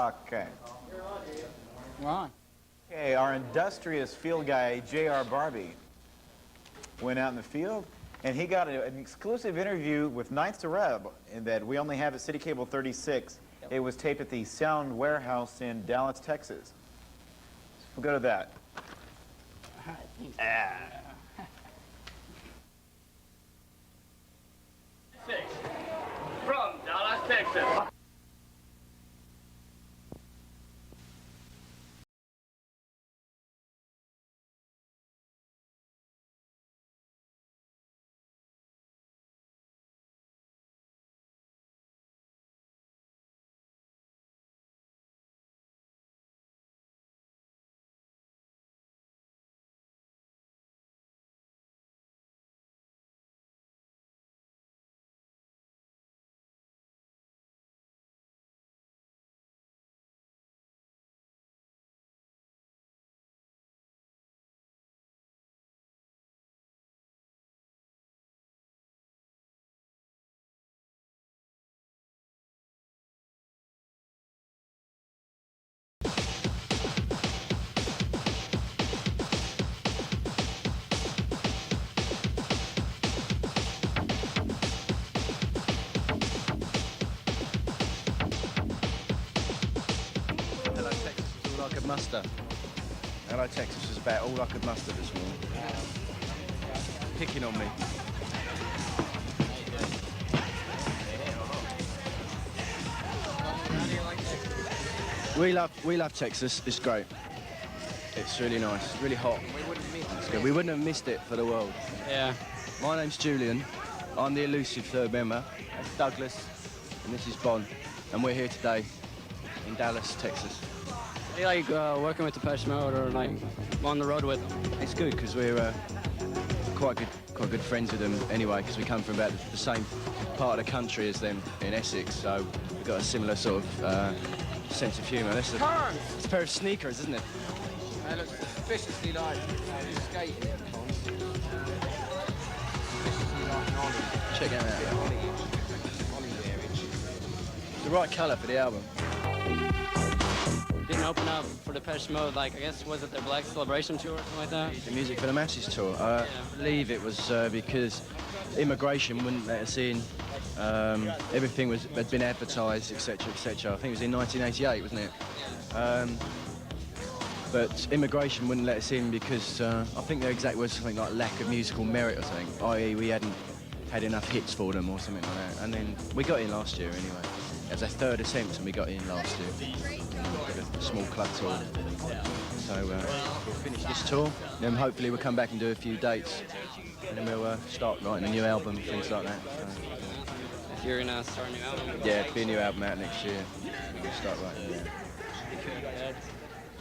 Okay. We're on. Okay, our industrious field guy, J.R. Barbie, went out in the field, and he got an exclusive interview with Nitzer, in that we only have at City Cable 36. Yep. It was taped at the Sound Warehouse in Dallas, Texas. We'll go to that. From Dallas, Texas. Muster. Hello Texas was about all I could muster this morning. Picking on me. We love Texas. It's great. It's really nice. It's really hot. It's good. We wouldn't have missed it for the world. Yeah. My name's Julian. I'm the elusive third member. That's Douglas, and this is Bon, and we're here today in Dallas, Texas. How do you like working with Depeche Mode or like on the road with them? It's good because we're quite good friends with them anyway, because we come from about the same part of the country as them in Essex, so we've got a similar sort of sense of humour. It's a pair of sneakers, isn't it? It looks suspiciously like skating. Check it out. It's the right colour for the album. Didn't open up for Depeche Mode, like, I guess, was it their Black Celebration tour or something like that? The Music for the Masses tour. I believe it was because immigration wouldn't let us in. Everything had been advertised, etc., etc. I think it was in 1988, wasn't it? But immigration wouldn't let us in because I think their exact words were something like lack of musical merit or something, i.e. we hadn't had enough hits for them or something like that. And then we got in last year anyway. It was our third attempt and we got in last year. A small club tour. So we'll finish this tour, then hopefully we'll come back and do a few dates, and then we'll start writing a new album, things like that. So, you're gonna start a new album? Yeah, it'll be a new album out next year. We'll start writing. Yeah.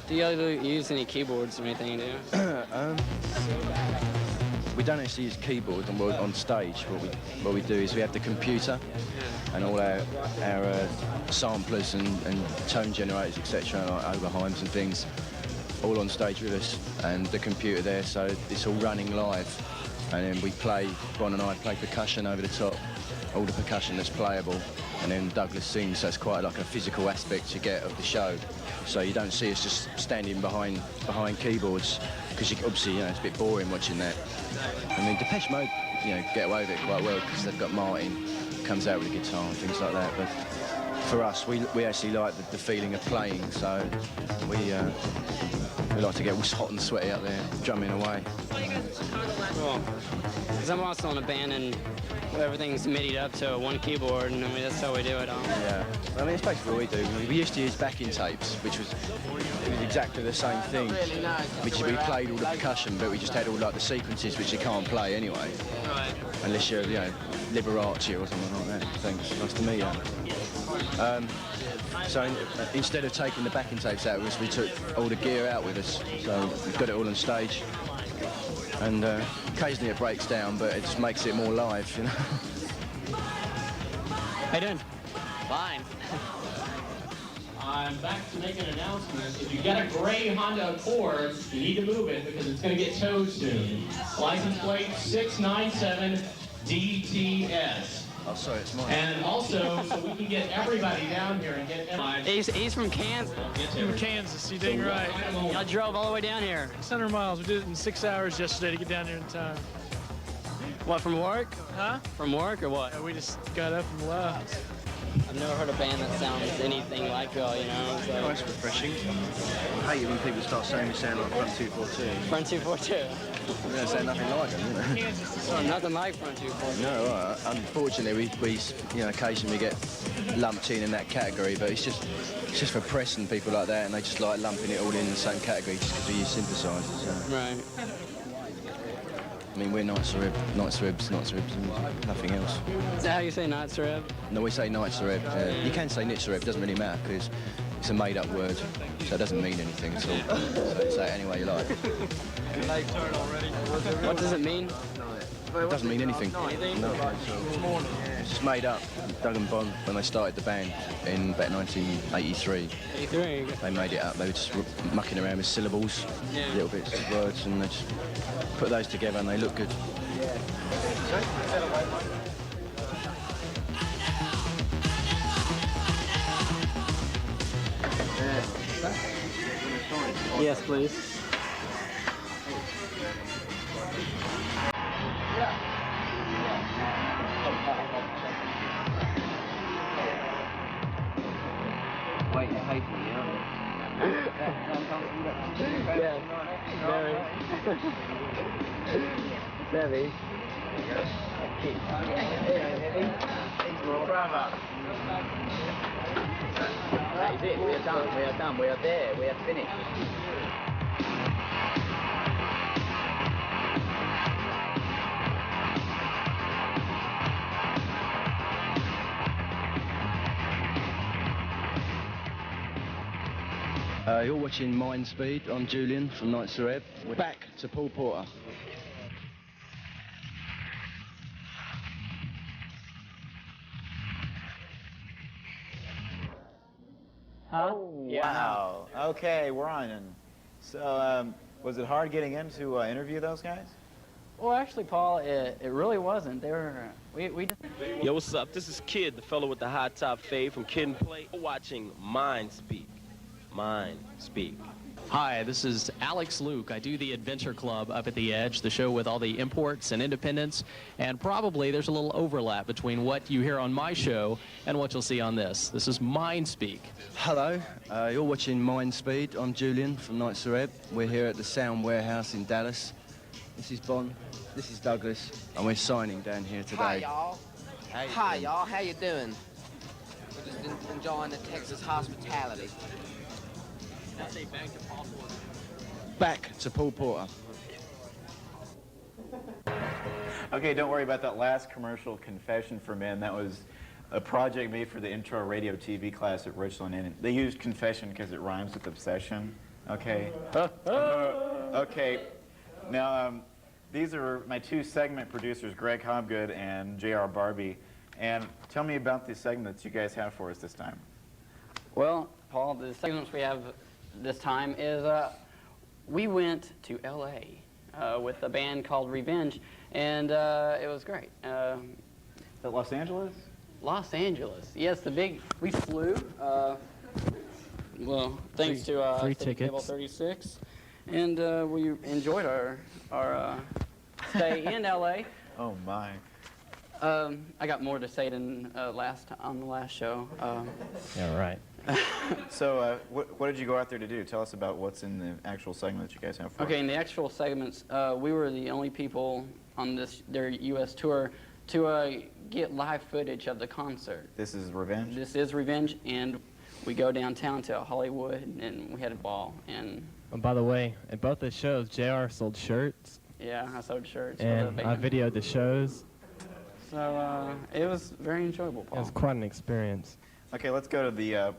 Do you use any keyboards or anything, do you? We don't actually use keyboards on stage. What we do is we have the computer and all our samplers and tone generators, etc., like Oberheims and things, all on stage with us, and the computer there, so it's all running live. And then we play, Bon and I play percussion over the top, all the percussion that's playable, and then Douglas sings, so it's quite like a physical aspect you get of the show. So you don't see us just standing behind keyboards, because obviously, it's a bit boring watching that. I mean, Depeche Mode, get away with it quite well because they've got Martin, comes out with a guitar and things like that. But for us, we actually like the feeling of playing, so we like to get all hot and sweaty out there, drumming away. Cool. Because I'm also in a band and everything's midied up to one keyboard, and I mean, that's how we do it. Yeah, I mean, it's basically what we do. We used to use backing tapes, which was exactly the same thing, which we played all the percussion, but we just had all like the sequences which you can't play anyway. Right. Unless you're, Liberace or something like that. Thanks, nice to meet you. So instead of taking the backing tapes out with us, we took all the gear out with us. So we've got it all on stage. And occasionally it breaks down, but it just makes it more live, How you doing? Fine. I'm back to make an announcement. If you got a gray Honda Accord, you need to move it because it's going to get towed soon. License plate 697 DTS. Oh, sorry, it's mine. And also, so we can get everybody down here and get everybody. He's from Kansas. From Kansas, you dang right. I drove all the way down here. 600 miles. We did it in 6 hours yesterday to get down here in time. What, from work? Huh? From work or what? Yeah, we just got up and left. I've never heard a band that sounds anything like y'all, you know? So. Oh, it's refreshing. I hate it when people start saying we sound like Front 242. Front 242. We don't sound nothing like them, you know. Oh, nothing like Front 242. No, unfortunately, we occasionally get lumped in that category, but it's just for press and people like that, and they just like lumping it all in the same category just because we use synthesizers. So. Right. I mean, we're Nitzer, and nothing else. Is that how you say Nitzer? No, we say Nitzer. You can say Nitzer, it doesn't really matter because it's a made-up word, so it doesn't mean anything at all. So say it any way you like. What does it mean? It doesn't mean anything. Anything? No. It's just made up. Doug and Bon, when they started the band in about 1983, 83. they made it up. They were just mucking around with syllables, little bits of words, and they just put those together and they look good. Yes, please. Wait, you're hating me, aren't you? Yes, very. Heavy. That is it, we are done, we are there, we are finished. You're watching Mind Speed. I'm Julian from Nitzer. We're back to Paul Porter. Huh? Wow. Okay, we're on. And so, was it hard getting in to interview those guys? Well, actually, Paul, it really wasn't. They were, we just... Yo, what's up? This is Kid, the fellow with the high top fade from Kid and Play. Watching Mind Speak. Mind Speak. Hi, this is Alex Luke. I do the Adventure Club up at the Edge, the show with all the imports and independents, and probably there's a little overlap between what you hear on my show and what you'll see on this. This is Mind Speak. Hello, you're watching Mind Speed. I'm Julian from Nitzer. We're here at the Sound Warehouse in Dallas. This is Bon, this is Douglas, and we're signing down here today. Hi, y'all. Hi, y'all. How you doing? We're just enjoying the Texas hospitality. Back to Paul Porter. Okay, don't worry about that last commercial, Confession for Men. That was a project made for the intro radio TV class at Richland, and they used confession because it rhymes with obsession. Okay. Okay. Now, these are my two segment producers, Greg Hobgood and J.R. Barbie. And tell me about the segments you guys have for us this time. Well, Paul, the segments we have this time is we went to L.A. With a band called Revenge, and it was great. Is that Los Angeles? Los Angeles. Yes, we flew, well, thanks to free City Cable tickets. 36, and we enjoyed our stay in L.A. Oh, my. I got more to say than on the last show. Yeah, right. So, what did you go out there to do? Tell us about what's in the actual segment that you guys have for Okay, us. in the actual segments, we were the only people on their U.S. tour to get live footage of the concert. This is Revenge? This is Revenge, and we go downtown to Hollywood, and we had a ball. And by the way, at both the shows, JR sold shirts. Yeah, I sold shirts for And the I band. videoed the shows. So it was very enjoyable, Paul. It was quite an experience. Okay, let's go to the